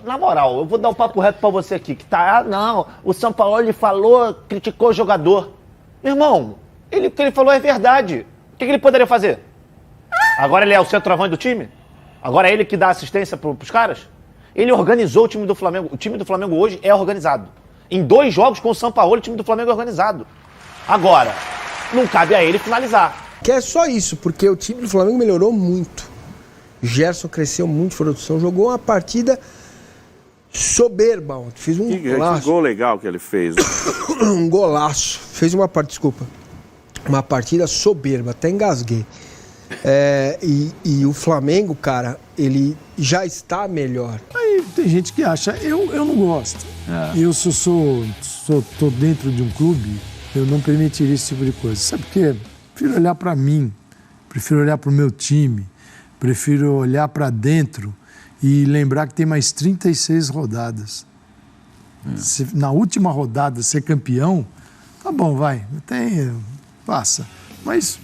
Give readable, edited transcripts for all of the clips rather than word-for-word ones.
na moral, eu vou dar um papo reto pra você aqui, que tá, não, o Sampaoli falou, criticou o jogador. Meu irmão, o que ele falou é verdade. O que ele poderia fazer? Agora ele é o centroavante do time? Agora é ele que dá assistência pros caras? Ele organizou o time do Flamengo. O time do Flamengo hoje é organizado. Em 2 jogos com o Sampaoli, o time do Flamengo é organizado. Agora, não cabe a ele finalizar. Que é só isso, porque o time do Flamengo melhorou muito. Gerson cresceu muito de produção, jogou uma partida soberba ontem. Fez um golaço. Que gol legal que ele fez. Um golaço. Fez uma partida soberba, até engasguei. E o Flamengo, cara, ele já está melhor. Aí tem gente que acha, eu não gosto. Eu tô dentro de um clube, eu não permitiria esse tipo de coisa. Sabe por quê? Prefiro olhar para mim, prefiro olhar para o meu time, prefiro olhar para dentro e lembrar que tem mais 36 rodadas. Se na última rodada ser campeão, tá bom, vai, passa. Mas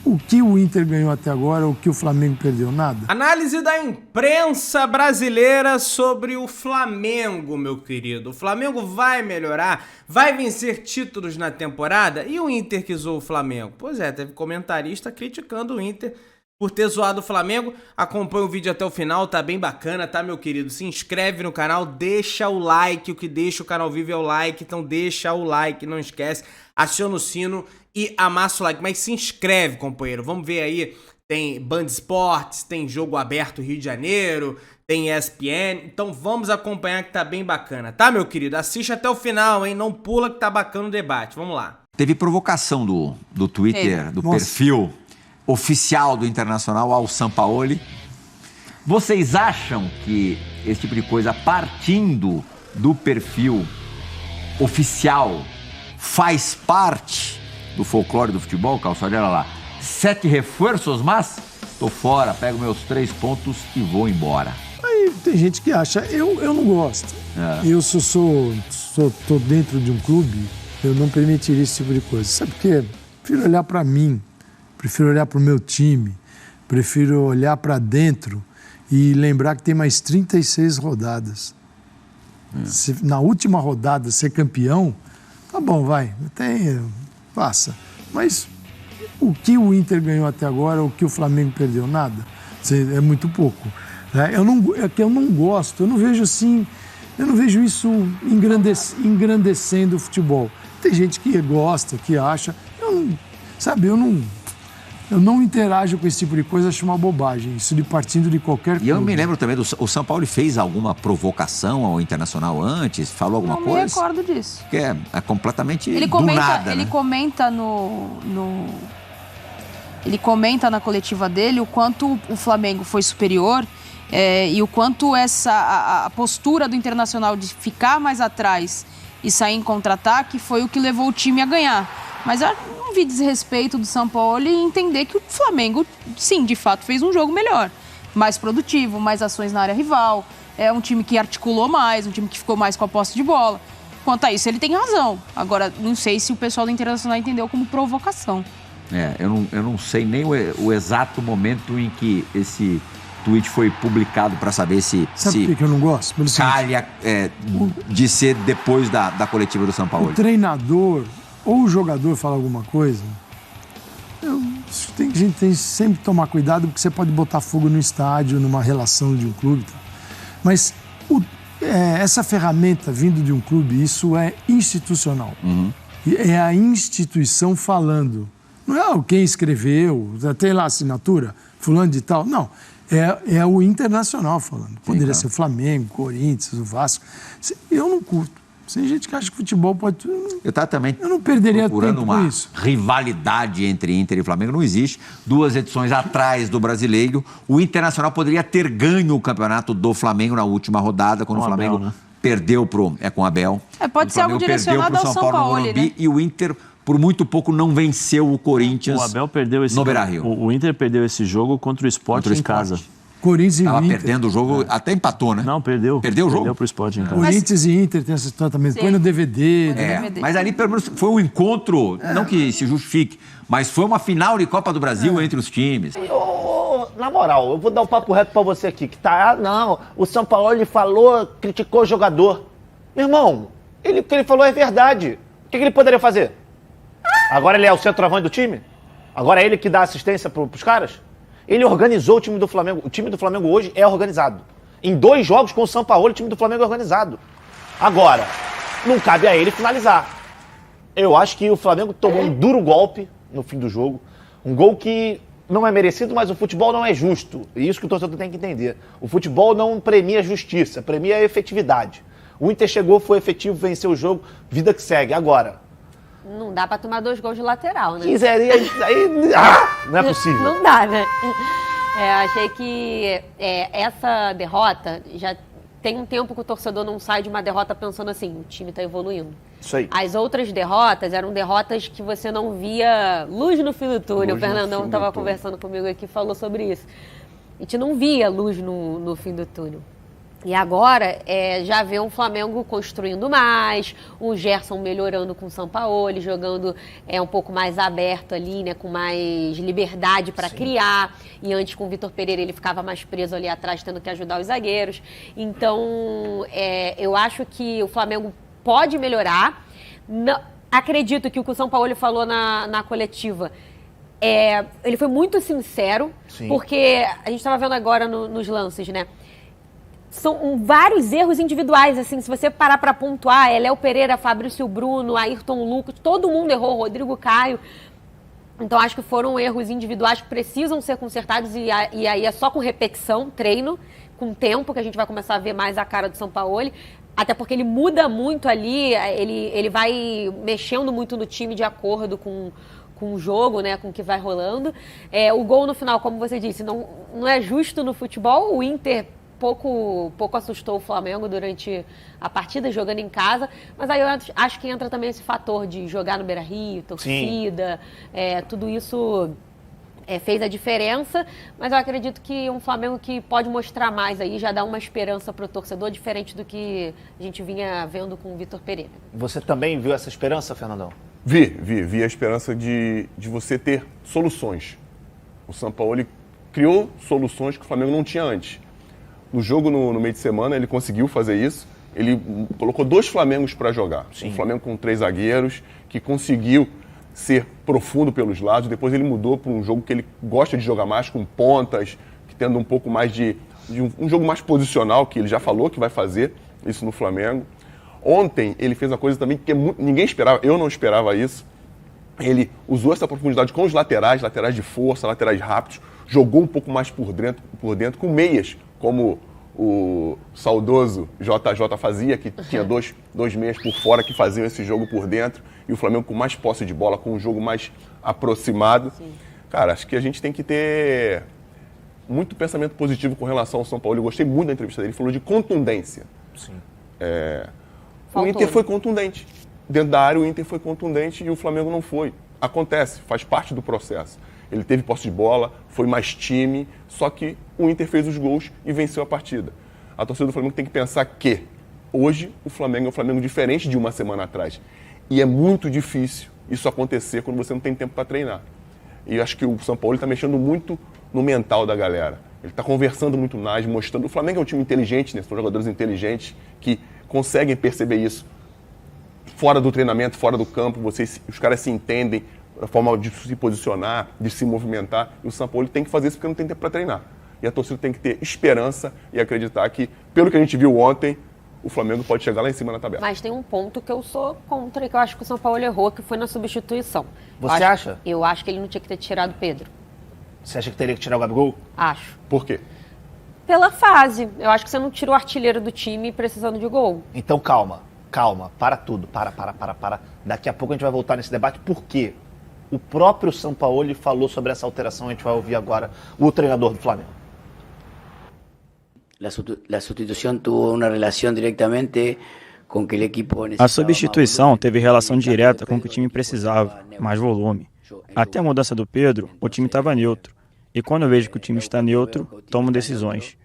o que o Inter ganhou até agora, o que o Flamengo perdeu, nada. Análise da imprensa brasileira sobre o Flamengo, meu querido. O Flamengo vai melhorar, vai vencer títulos na temporada? E o Inter que zoou o Flamengo? Pois é, teve comentarista criticando o Inter por ter zoado o Flamengo. Acompanha o vídeo até o final, tá bem bacana, tá, meu querido? Se inscreve no canal, deixa o like, o que deixa o canal vivo é o like, então deixa o like, não esquece, aciona o sino e amassa o like, mas se inscreve, companheiro. Vamos ver aí, tem Band Esportes, tem Jogo Aberto Rio de Janeiro, tem ESPN, então vamos acompanhar que tá bem bacana, tá, meu querido? Assiste até o final, hein? Não pula que tá bacana o debate, vamos lá. Teve provocação do Twitter, do perfil oficial do Internacional ao Sampaoli. Vocês acham que esse tipo de coisa, partindo do perfil oficial, faz parte do folclore do futebol, Calçade? Olha lá, 7 reforços, mas tô fora, pego meus 3 pontos e vou embora. Aí tem gente que acha, eu não gosto. Eu tô dentro de um clube, eu não permitiria esse tipo de coisa. Sabe por quê? Prefiro olhar para mim, prefiro olhar para o meu time, prefiro olhar para dentro e lembrar que tem mais 36 rodadas. Se na última rodada ser campeão, tá bom, vai, passa. Mas o que o Inter ganhou até agora, o que o Flamengo perdeu, nada. É muito pouco. É que eu não gosto, eu não vejo assim, eu não vejo isso engrandecendo o futebol. Tem gente que gosta, que acha, eu não interajo com esse tipo de coisa, acho uma bobagem, isso de partindo de qualquer coisa. E eu me lembro também, o São Paulo fez alguma provocação ao Internacional antes? Falou alguma coisa? Não me recordo disso. Que é completamente ele do nada, Ele né? comenta Ele comenta na coletiva dele o quanto o Flamengo foi superior e o quanto a postura do Internacional de ficar mais atrás e sair em contra-ataque foi o que levou o time a ganhar. Mas eu não vi desrespeito do Sampaoli em entender que o Flamengo, sim, de fato, fez um jogo melhor. Mais produtivo, mais ações na área rival. É um time que articulou mais, um time que ficou mais com a posse de bola. Quanto a isso, ele tem razão. Agora, não sei se o pessoal do Internacional entendeu como provocação. Eu não sei nem o exato momento em que esse tweet foi publicado para saber se... Sabe por que eu não gosto? Calha de ser depois da coletiva do Sampaoli. O treinador ou o jogador fala alguma coisa, a gente tem que sempre tomar cuidado, porque você pode botar fogo no estádio, numa relação de um clube. Mas essa ferramenta vindo de um clube, isso é institucional. É a instituição falando. Não é quem escreveu, tem lá a assinatura, fulano de tal. Não, é o Internacional falando. Poderia ser o Flamengo, o Corinthians, o Vasco. Eu não curto. Tem gente que acha que futebol pode... Eu não perderia tempo com isso. Rivalidade entre Inter e Flamengo não existe. 2 edições atrás do Brasileiro, o Internacional poderia ter ganho o campeonato do Flamengo na última rodada, quando o Flamengo perdeu com o Abel. Pode ser algo direcionado ao São Paulo, né? E o Inter, por muito pouco, não venceu o Corinthians. O Abel perdeu no Beira-Rio. O Inter perdeu esse jogo contra o Sport em casa. Corinthians e Inter. perdendo o jogo, até empatou, né? Não, perdeu. Perdeu o jogo? Perdeu pro Sport em casa. Corinthians e Inter tem essa história também. Põe no DVD. Mas ali, pelo menos, foi um encontro, não que se justifique, mas foi uma final de Copa do Brasil entre os times. na moral, eu vou dar um papo reto pra você aqui, que tá, não, o Sampaoli falou, criticou o jogador. Meu irmão, o que ele falou é verdade. O que ele poderia fazer? Agora ele é o centroavante do time? Agora é ele que dá assistência pros caras? Ele organizou o time do Flamengo. O time do Flamengo hoje é organizado. Em 2 jogos com o Sampaoli, o time do Flamengo é organizado. Agora, não cabe a ele finalizar. Eu acho que o Flamengo tomou um duro golpe no fim do jogo. Um gol que não é merecido, mas o futebol não é justo. E isso que o torcedor tem que entender. O futebol não premia a justiça, premia a efetividade. O Inter chegou, foi efetivo, venceu o jogo, vida que segue. Agora... Não dá pra tomar 2 gols de lateral, né? Quiseria... Aí, não é possível. Não dá, né? Achei que essa derrota já tem um tempo que o torcedor não sai de uma derrota pensando assim, o time tá evoluindo. Isso aí. As outras derrotas eram derrotas que você não via luz no fim do túnel. O Fernandão estava conversando comigo aqui e falou sobre isso. A gente não via luz no fim do túnel. E agora já vê um Flamengo construindo mais, o Gerson melhorando com o Sampaoli, jogando um pouco mais aberto ali, né, com mais liberdade para criar. E antes com o Vitor Pereira ele ficava mais preso ali atrás, tendo que ajudar os zagueiros. Então, eu acho que o Flamengo pode melhorar. Não, acredito que o que o Sampaoli falou na coletiva, ele foi muito sincero, porque a gente estava vendo agora nos lances, né? São vários erros individuais, assim, se você parar para pontuar, Léo Pereira, Fabrício Bruno, Ayrton Lucas, todo mundo errou, Rodrigo Caio. Então, acho que foram erros individuais que precisam ser consertados e aí é só com repetição, treino, com tempo, que a gente vai começar a ver mais a cara do Sampaoli. Até porque ele muda muito ali, ele vai mexendo muito no time de acordo com o jogo, né, com o que vai rolando. O gol no final, como você disse, não é justo no futebol. O Inter pouco assustou o Flamengo durante a partida, jogando em casa, mas aí eu acho que entra também esse fator de jogar no Beira-Rio, torcida, tudo isso fez a diferença, mas eu acredito que um Flamengo que pode mostrar mais aí, já dá uma esperança para o torcedor, diferente do que a gente vinha vendo com o Vitor Pereira. Você também viu essa esperança, Fernandão? Vi a esperança de você ter soluções. O Sampaoli criou soluções que o Flamengo não tinha antes. No jogo no meio de semana, ele conseguiu fazer isso. Ele colocou 2 Flamengos para jogar. Um Flamengo com 3 zagueiros, que conseguiu ser profundo pelos lados. Depois ele mudou para um jogo que ele gosta de jogar mais, com pontas, que tendo um pouco mais de um jogo mais posicional, que ele já falou que vai fazer isso no Flamengo. Ontem ele fez uma coisa também que ninguém esperava, eu não esperava isso. Ele usou essa profundidade com os laterais de força, laterais rápidos, jogou um pouco mais por dentro com meias, como o saudoso JJ fazia, que tinha dois meias por fora que faziam esse jogo por dentro, e o Flamengo com mais posse de bola, com um jogo mais aproximado. Sim. Cara, acho que a gente tem que ter muito pensamento positivo com relação ao São Paulo. Eu gostei muito da entrevista dele, ele falou de contundência. Sim. O Inter foi contundente. Dentro da área o Inter foi contundente e o Flamengo não foi. Acontece, faz parte do processo. Ele teve posse de bola, foi mais time, só que o Inter fez os gols e venceu a partida. A torcida do Flamengo tem que pensar que hoje o Flamengo é um Flamengo diferente de uma semana atrás. E é muito difícil isso acontecer quando você não tem tempo para treinar. E eu acho que o São Paulo está mexendo muito no mental da galera. Ele está conversando muito mais, mostrando... O Flamengo é um time inteligente, né? São jogadores inteligentes que conseguem perceber isso. Fora do treinamento, fora do campo, os caras se entendem, a forma de se posicionar, de se movimentar. E o São Paulo tem que fazer isso porque não tem tempo para treinar. E a torcida tem que ter esperança e acreditar que, pelo que a gente viu ontem, o Flamengo pode chegar lá em cima na tabela. Mas tem um ponto que eu sou contra e que eu acho que o São Paulo errou, que foi na substituição. Você acha? Eu acho que ele não tinha que ter tirado o Pedro. Você acha que teria que tirar o Gabigol? Acho. Por quê? Pela fase. Eu acho que você não tira o artilheiro do time precisando de gol. Então calma, para tudo, para. Daqui a pouco a gente vai voltar nesse debate, por quê? O próprio Sampaoli falou sobre essa alteração, a gente vai ouvir agora o treinador do Flamengo. A substituição teve uma relação diretamente com que o equipo necessitava. A substituição teve relação direta com o que o time precisava, mais volume. Até a mudança do Pedro, o time estava neutro. E quando eu vejo que o time está neutro, tomo decisões.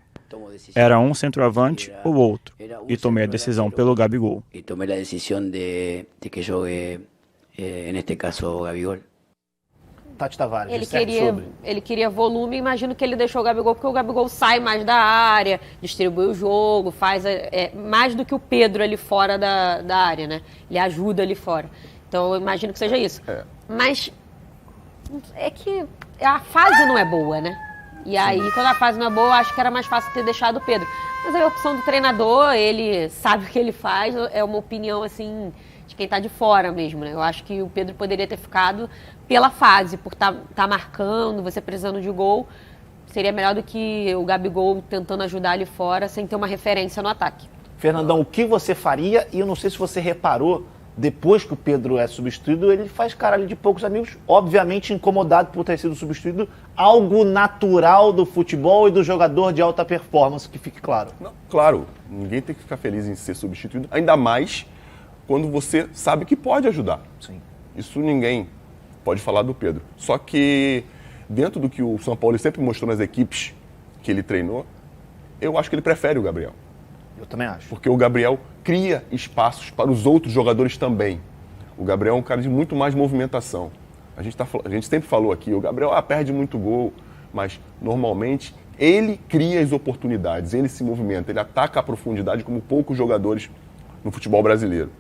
Era um centroavante ou outro. E tomei a decisão pelo Gabigol. E tomei a decisão de que jogue, neste caso, o Gabigol. Tati Tavares. Ele queria volume, imagino que ele deixou o Gabigol, porque o Gabigol sai mais da área, distribui o jogo, faz mais do que o Pedro ali fora da área, né? Ele ajuda ali fora. Então eu imagino que seja isso. Mas é que a fase não é boa, né? E aí, quando a fase não é boa, eu acho que era mais fácil ter deixado o Pedro. Mas é a opção do treinador, ele sabe o que ele faz, é uma opinião, assim, de quem tá de fora mesmo, né? Eu acho que o Pedro poderia ter ficado pela fase, por tá marcando, você precisando de gol. Seria melhor do que o Gabigol tentando ajudar ali fora, sem ter uma referência no ataque. Fernandão, o que você faria? E eu não sei se você reparou, depois que o Pedro é substituído, ele faz cara ali de poucos amigos, obviamente incomodado por ter sido substituído, algo natural do futebol e do jogador de alta performance, que fique claro. Não, claro, ninguém tem que ficar feliz em ser substituído, ainda mais quando você sabe que pode ajudar. Sim. Isso ninguém pode falar do Pedro. Só que dentro do que o São Paulo sempre mostrou nas equipes que ele treinou, eu acho que ele prefere o Gabriel. Eu também acho. Porque o Gabriel cria espaços para os outros jogadores também. O Gabriel é um cara de muito mais movimentação. A gente sempre falou aqui, o Gabriel perde muito gol, mas normalmente ele cria as oportunidades, ele se movimenta, ele ataca a profundidade como poucos jogadores no futebol brasileiro.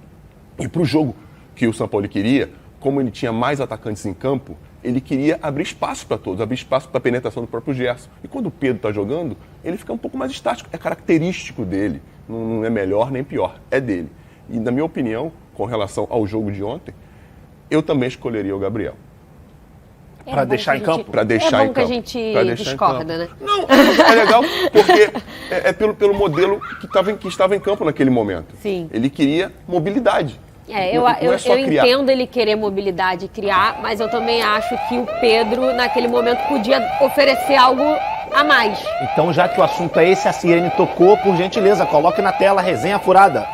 E para o jogo que o São Paulo queria, como ele tinha mais atacantes em campo, ele queria abrir espaço para todos, abrir espaço para a penetração do próprio Gerson. E quando o Pedro está jogando, ele fica um pouco mais estático. É característico dele. Não é melhor nem pior. É dele. E, na minha opinião, com relação ao jogo de ontem, eu também escolheria o Gabriel. Para deixar em campo? Para deixar em campo. É bom que a gente discorda, né? Não, é legal porque é pelo modelo que estava em campo naquele momento. Sim. Ele queria mobilidade. Eu entendo ele querer mobilidade e criar, mas eu também acho que o Pedro, naquele momento, podia oferecer algo a mais. Então, já que o assunto é esse, a Sirene tocou, por gentileza, coloque na tela a resenha furada.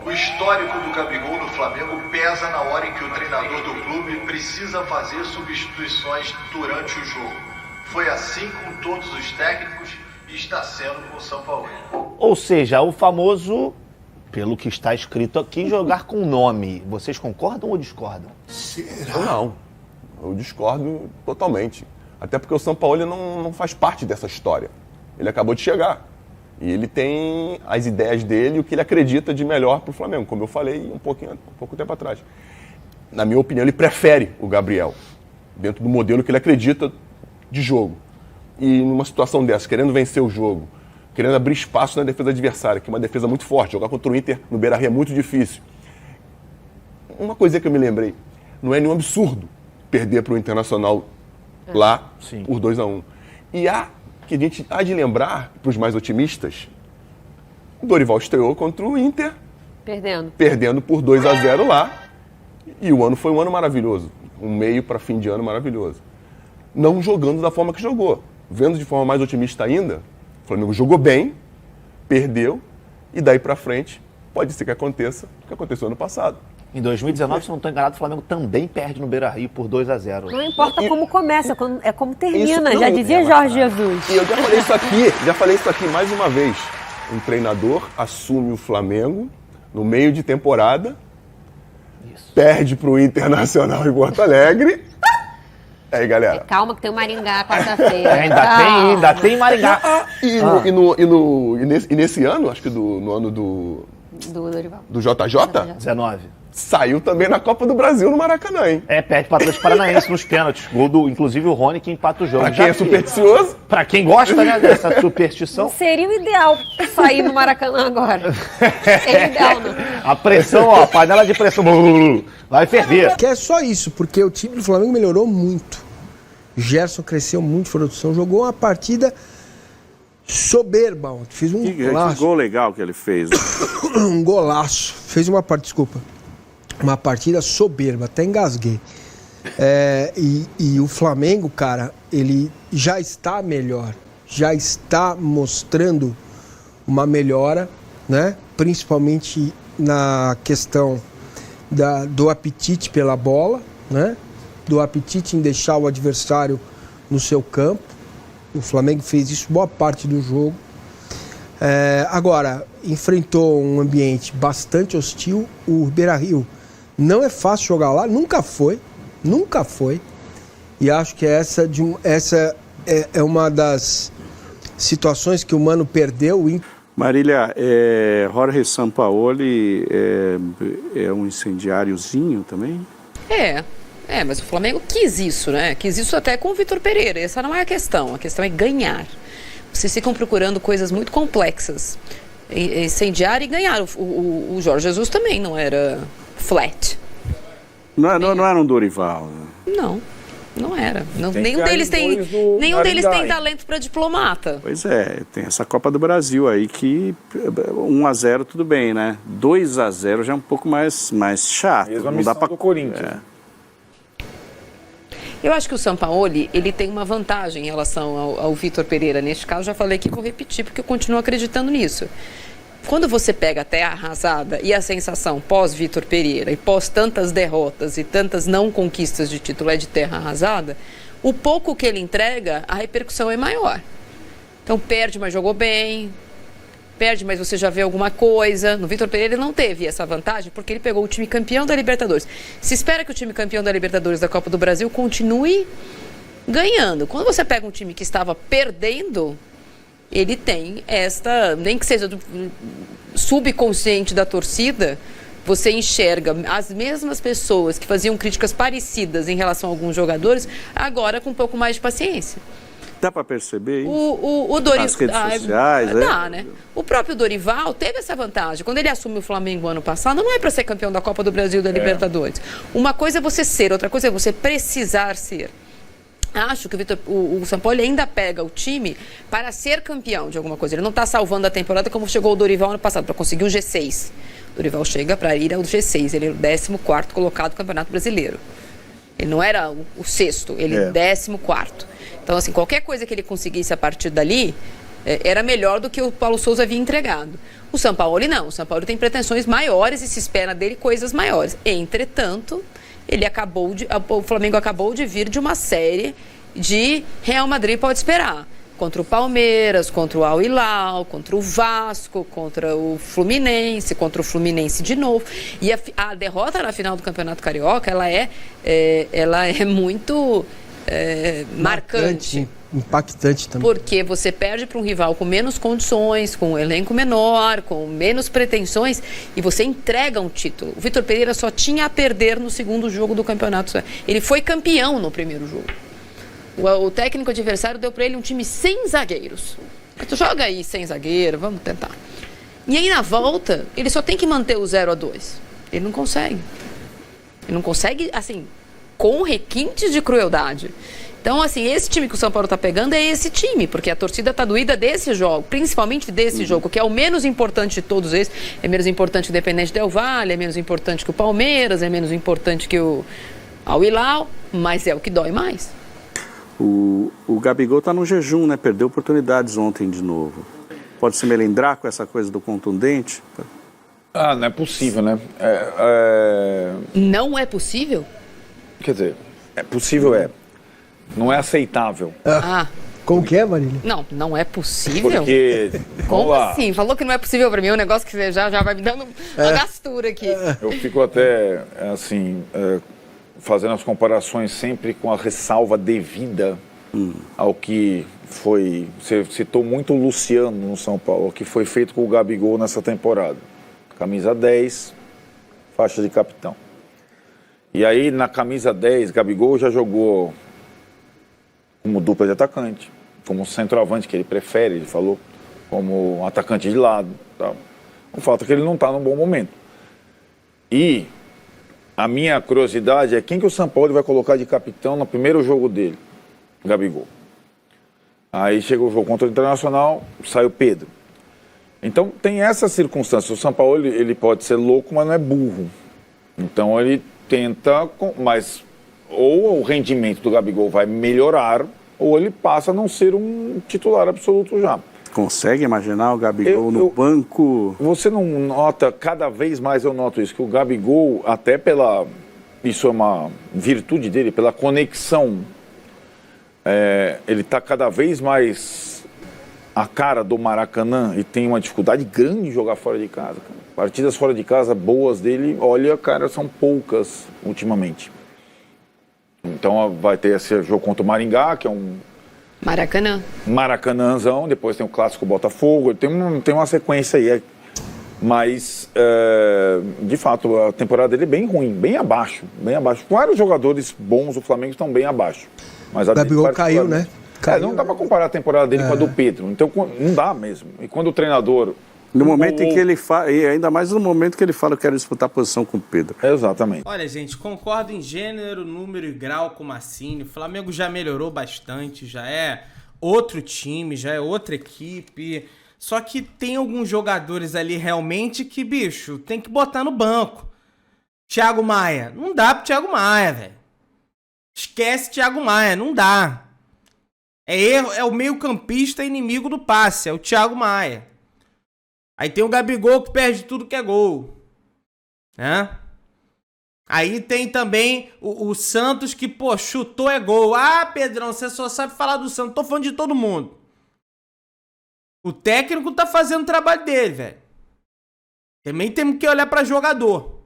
O histórico do Gabigol no Flamengo pesa na hora em que o treinador do clube precisa fazer substituições durante o jogo. Foi assim com todos os técnicos e está sendo com o São Paulo. Ou seja, o famoso, pelo que está escrito aqui, jogar com nome. Vocês concordam ou discordam? Eu não. Eu discordo totalmente. Até porque o São Paulo não faz parte dessa história. Ele acabou de chegar. E ele tem as ideias dele e o que ele acredita de melhor para o Flamengo, como eu falei um pouco tempo atrás. Na minha opinião, ele prefere o Gabriel, dentro do modelo que ele acredita de jogo. E numa situação dessa, querendo vencer o jogo, querendo abrir espaço na defesa adversária, que é uma defesa muito forte, jogar contra o Inter no Beira-Rio é muito difícil. Uma coisa que eu me lembrei, não é nenhum absurdo perder para o Internacional lá por 2-1. E que a gente há de lembrar, para os mais otimistas, o Dorival estreou contra o Inter. Perdendo por 2-0 lá. E o ano foi um ano maravilhoso. Um meio para fim de ano maravilhoso. Não jogando da forma que jogou. Vendo de forma mais otimista ainda, o Flamengo jogou bem, perdeu, e daí para frente pode ser que aconteça o que aconteceu ano passado. Em 2019, se não estou enganado, o Flamengo também perde no Beira-Rio por 2-0. Não importa como começa, é como termina, já dizia Jorge Jesus. E eu já falei isso aqui mais uma vez. Um treinador assume o Flamengo no meio de temporada, perde para o Internacional em Porto Alegre. Aí, galera. Calma que tem o Maringá quarta-feira. Ainda tem Maringá. E nesse ano, acho que no ano do Dorival. Do JJ? 19. Saiu também na Copa do Brasil no Maracanã, hein? Perde para o Atlético Paranaense nos pênaltis. Gol do, inclusive, o Rony que empata o jogo. Pra quem é supersticioso. Pra quem gosta, né, dessa superstição. Seria o ideal sair no Maracanã agora. Seria ideal, não. A pressão, a panela de pressão vai ferver. Que é só isso, porque o time do Flamengo melhorou muito. Gerson cresceu muito de produção, jogou uma partida soberba ontem. Fez um golaço. Que gol legal que ele fez. Um golaço. Fez uma partida soberba, até engasguei. E o Flamengo, cara, ele já está melhor. Já está mostrando uma melhora, né? Principalmente na questão do apetite pela bola, né? Do apetite em deixar o adversário no seu campo. O Flamengo fez isso boa parte do jogo. Agora, enfrentou um ambiente bastante hostil. O Beira-Rio não é fácil jogar lá, nunca foi. E acho que essa é uma das situações que o Mano perdeu. Marília, Jorge Sampaoli é um incendiáriozinho também? Mas o Flamengo quis isso, né? Quis isso até com o Vitor Pereira. Essa não é a questão é ganhar. Vocês ficam procurando coisas muito complexas. Incendiar e ganhar. O Jorge Jesus também não era flat. Não era um Dorival. Não era. Nenhum deles tem talento para diplomata. Pois é, tem essa Copa do Brasil aí que 1-0 tudo bem, né? 2-0 já é um pouco mais chato. Mesmo a missão do Corinthians. Eu acho que o Sampaoli, ele tem uma vantagem em relação ao Vitor Pereira. Neste caso, já falei que vou repetir, porque eu continuo acreditando nisso. Quando você pega a terra arrasada e a sensação pós-Vitor Pereira e pós tantas derrotas e tantas não conquistas de título é de terra arrasada, o pouco que ele entrega, a repercussão é maior. Então perde, mas jogou bem, perde, mas você já vê alguma coisa. No Vitor Pereira ele não teve essa vantagem porque ele pegou o time campeão da Libertadores. Se espera que o time campeão da Libertadores da Copa do Brasil continue ganhando. Quando você pega um time que estava perdendo, ele tem nem que seja do subconsciente da torcida, você enxerga as mesmas pessoas que faziam críticas parecidas em relação a alguns jogadores, agora com um pouco mais de paciência. Dá para perceber isso? O Dorival, nas redes sociais, dá, né? O próprio Dorival teve essa vantagem. Quando ele assume o Flamengo ano passado, não é para ser campeão da Copa do Brasil da Libertadores. Uma coisa é você ser, outra coisa é você precisar ser. Acho que o Sampaoli ainda pega o time para ser campeão de alguma coisa. Ele não está salvando a temporada como chegou o Dorival ano passado, para conseguir o G6. O Dorival chega para ir ao G6. Ele é o 14º colocado do Campeonato Brasileiro. Ele não era o sexto, ele é o 14º. Então, assim, qualquer coisa que ele conseguisse a partir dali era melhor do que o Paulo Souza havia entregado. O Sampaoli não. O Sampaoli tem pretensões maiores e se espera dele coisas maiores. Entretanto, o Flamengo acabou de vir de uma série de Real Madrid pode esperar. Contra o Palmeiras, contra o Al Hilal, contra o Vasco, contra o Fluminense, contra o Fluminense de novo. E a derrota na final do Campeonato Carioca, ela é muito marcante. Impactante também. Porque você perde para um rival com menos condições, com um elenco menor, com menos pretensões, e você entrega um título. O Vitor Pereira só tinha a perder no segundo jogo do campeonato. Ele foi campeão no primeiro jogo. O técnico adversário deu para ele um time sem zagueiros. Tu joga aí sem zagueiro, vamos tentar. E aí na volta, ele só tem que manter o 0-2. Ele não consegue. Ele não consegue, assim, com requintes de crueldade. Então, assim, esse time que o São Paulo está pegando é esse time, porque a torcida está doída desse jogo, principalmente desse jogo, que é o menos importante de todos esses. É menos importante que o Independente Del Valle, é menos importante que o Palmeiras, é menos importante que o Al Hilal, mas é o que dói mais. O Gabigol está no jejum, né? Perdeu oportunidades ontem de novo. Pode se melindrar com essa coisa do contundente? Não é possível, né? Não é possível? Quer dizer, é possível, não é aceitável. Como que é, Marília? Não é possível? Porque... Como assim? Falou que não é possível pra mim, é um negócio que você já vai me dando uma gastura aqui. Eu fico até, assim, fazendo as comparações sempre com a ressalva devida ao que foi... Você citou muito o Luciano no São Paulo, o que foi feito com o Gabigol nessa temporada. Camisa 10, faixa de capitão. E aí, na camisa 10, Gabigol já jogou como dupla de atacante, como centroavante, que ele prefere, ele falou, como atacante de lado. Tal. O fato é que ele não está num bom momento. E a minha curiosidade é quem que o São Paulo vai colocar de capitão no primeiro jogo dele, Gabigol. Aí chegou o jogo contra o Internacional, saiu Pedro. Então tem essa circunstância. O São Paulo ele pode ser louco, mas não é burro. Então ele tenta, mas ou o rendimento do Gabigol vai melhorar, ou ele passa a não ser um titular absoluto já. Consegue imaginar o Gabigol no banco? Você não nota, cada vez mais eu noto isso, que o Gabigol, até isso é uma virtude dele, pela conexão, ele está cada vez mais a cara do Maracanã e tem uma dificuldade grande em jogar fora de casa. Cara. Partidas fora de casa boas dele, olha, cara, são poucas ultimamente. Então vai ter esse jogo contra o Maringá, que é um Maracanãzão, depois tem o clássico Botafogo, tem uma sequência aí. Mas, de fato, a temporada dele é bem ruim, bem abaixo. Vários jogadores bons do Flamengo estão bem abaixo. Mas o Gabigol caiu, né? Não dá pra comparar a temporada dele com a do Pedro. Então, não dá mesmo. E quando o treinador... No momento em que ele fala, e ainda mais no momento que ele fala que quero disputar a posição com o Pedro. Exatamente. Olha, gente, concordo em gênero, número e grau com o Massini. O Flamengo já melhorou bastante, já é outro time, já é outra equipe. Só que tem alguns jogadores ali realmente que, bicho, tem que botar no banco. Thiago Maia. Não dá pro Thiago Maia, velho. Esquece Thiago Maia, não dá. É o meio-campista inimigo do passe, é o Thiago Maia. Aí tem o Gabigol que perde tudo que é gol. Né? Aí tem também o Santos que, pô, chutou é gol. Ah, Pedrão, você só sabe falar do Santos. Tô falando de todo mundo. O técnico tá fazendo o trabalho dele, velho. Também temos que olhar pra jogador.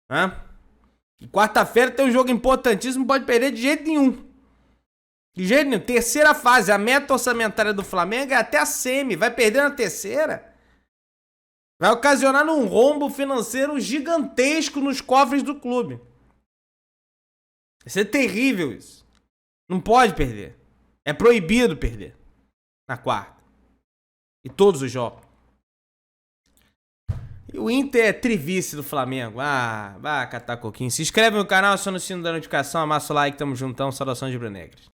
Né? E quarta-feira tem um jogo importantíssimo, não pode perder de jeito nenhum. De jeito nenhum. Terceira fase. A meta orçamentária do Flamengo é até a semi. Vai perder na terceira. Vai ocasionar um rombo financeiro gigantesco nos cofres do clube. Vai ser terrível isso. Não pode perder. É proibido perder. Na quarta. E todos os jogos. E o Inter é trivice do Flamengo. Ah, vai catar coquinho. Se inscreve no canal, aciona o sino da notificação, amassa o like, tamo juntão. Saudações de Brunegras.